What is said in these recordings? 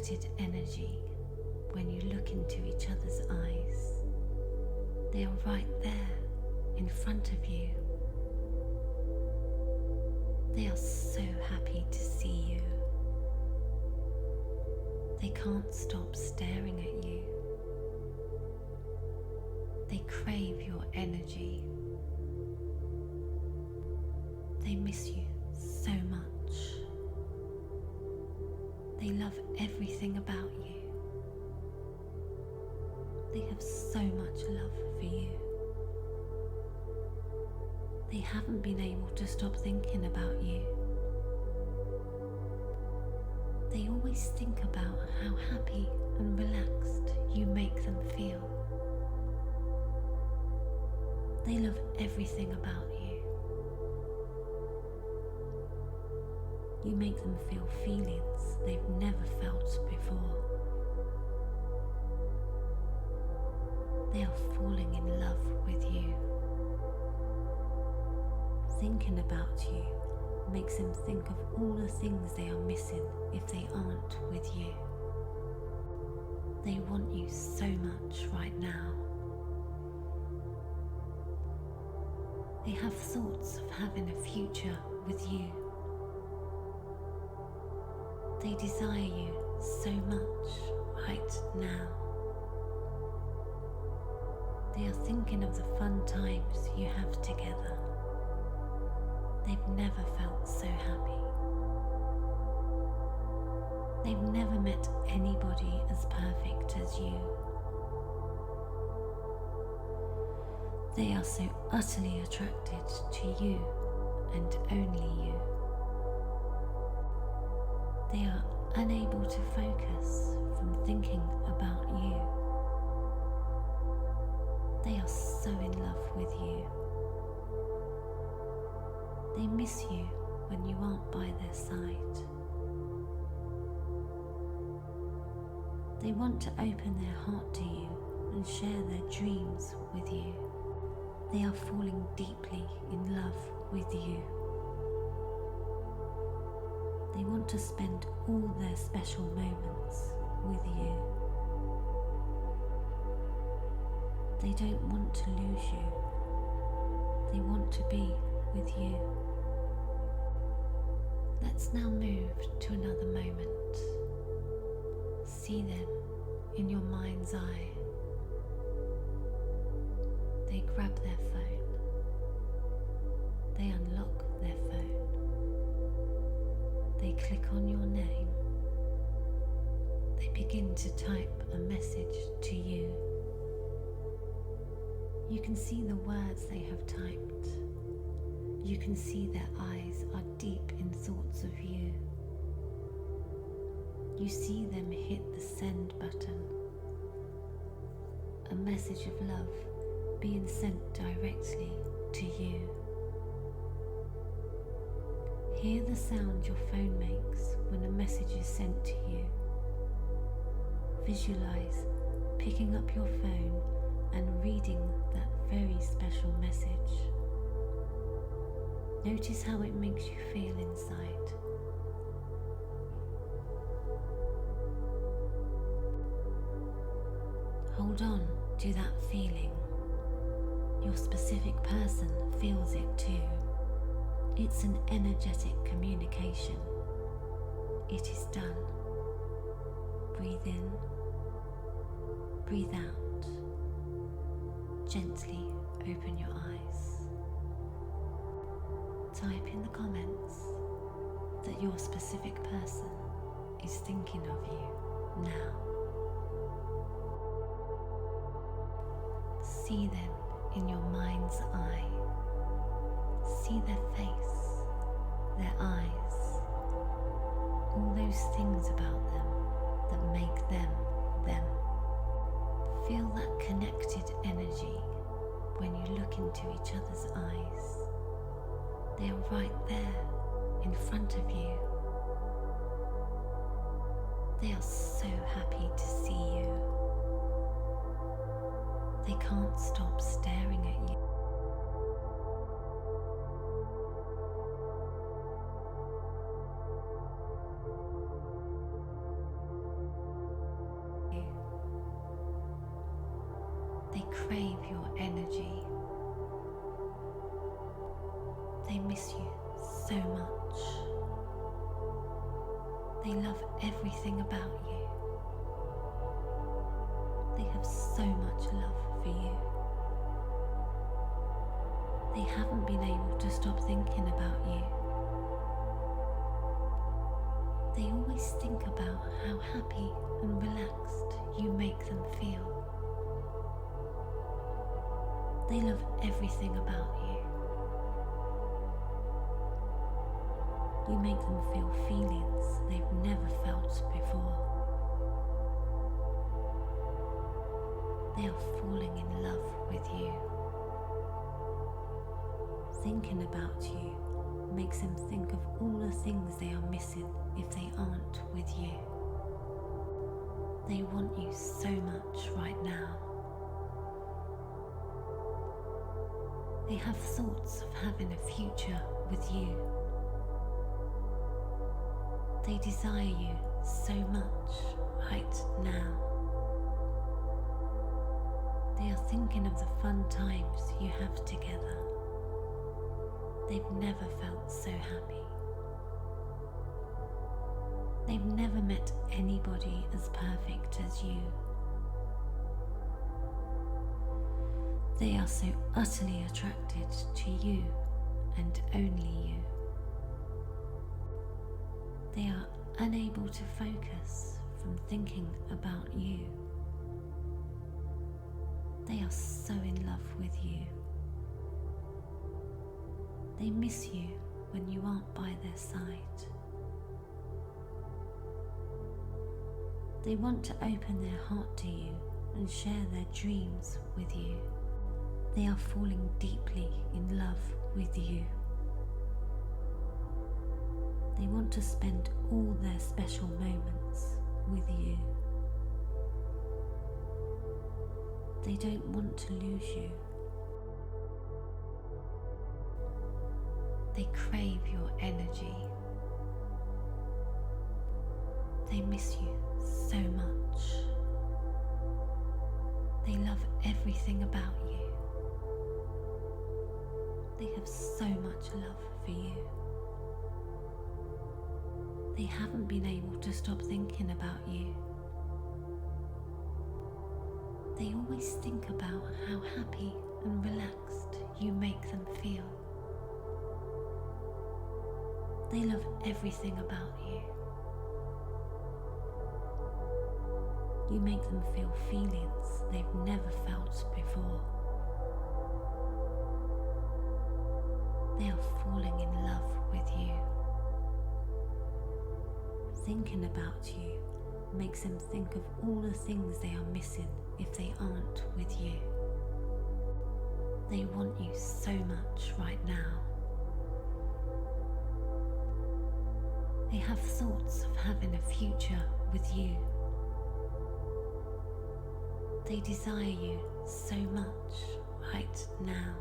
connected energy when you look into each other's eyes. They are right there in front of you. They are so happy to see you. They can't stop staring at you. They crave your energy. They miss you so much. They love everything about you. They have so much love for you. They haven't been able to stop thinking about you. They always think about how happy and relaxed you make them feel. They love everything about you. You make them feel feelings they've never felt before. They are falling in love with you. Thinking about you makes them think of all the things they are missing if they aren't with you. They want you so much right now. They have thoughts of having a future with you. They desire you so much right now. They are thinking of the fun times you have together. They've never felt so happy. They've never met anybody as perfect as you. They are so utterly attracted to you and only you. They are unable to focus from thinking about you. They are so in love with you. They miss you when you aren't by their side. They want to open their heart to you and share their dreams with you. They are falling deeply in love with you. They want to spend all their special moments with you. They don't want to lose you. They want to be with you. Let's now move to another moment. See them in your mind's eye. They grab their phone. They unlock their phone. They click on your name. They begin to type a message to you. You can see the words they have typed. You can see their eyes are deep in thoughts of you. You see them hit the send button. A message of love being sent directly to you. Hear the sound your phone makes when a message is sent to you. Visualize picking up your phone and reading that very special message. Notice how it makes you feel inside. Hold on to that feeling. Your specific person feels it too. It's an energetic communication. It is done. Breathe in, breathe out. Gently open your eyes. Type in the comments that your specific person is thinking of you now. See them in your mind's eye. See their face, their eyes, all those things about them that make them them. Feel that connected energy when you look into each other's eyes. They are right there in front of you. They are so happy to see you. They can't stop staring at you. They crave your energy. They miss you so much. They love everything about you. They have so much love for you. They haven't been able to stop thinking about you. They always think about how happy and relaxed you make them feel. They love everything about you. You make them feel feelings they've never felt before. They are falling in love with you. Thinking about you makes them think of all the things they are missing if they aren't with you. They want you so much right now. They have thoughts of having a future with you. They desire you so much right now. They are thinking of the fun times you have together. They've never felt so happy. They've never met anybody as perfect as you. They are so utterly attracted to you and only you. They are unable to focus from thinking about you. They are so in love with you. They miss you when you aren't by their side. They want to open their heart to you and share their dreams with you. They are falling deeply in love with you. They want to spend all their special moments with you. They don't want to lose you. They crave your energy. They miss you so much. They love everything about you. They have so much love for you. They haven't been able to stop thinking about you. They always think about how happy and relaxed you make them feel. They love everything about you. You make them feel feelings they've never felt before. They are falling in love with you. Thinking about you makes them think of all the things they are missing if they aren't with you. They want you so much right now. They have thoughts of having a future with you. They desire you so much right now.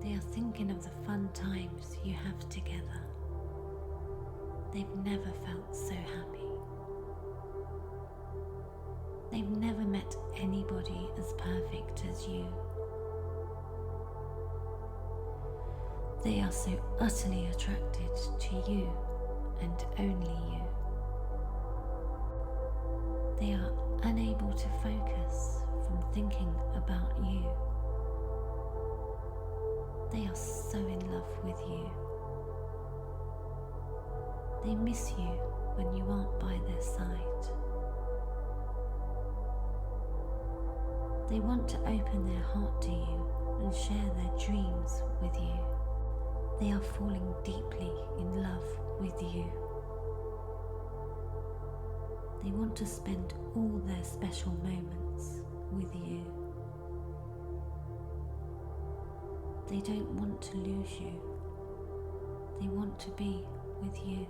They are thinking of the fun times you have together. They've never felt so happy. They've never met anybody as perfect as you. They are so utterly attracted to you and only you. They are unable to focus from thinking about you. They are so in love with you. They miss you when you aren't by their side. They want to open their heart to you and share their dreams with you. They are falling deeply in love with you. They want to spend all their special moments with you. They don't want to lose you. They want to be with you.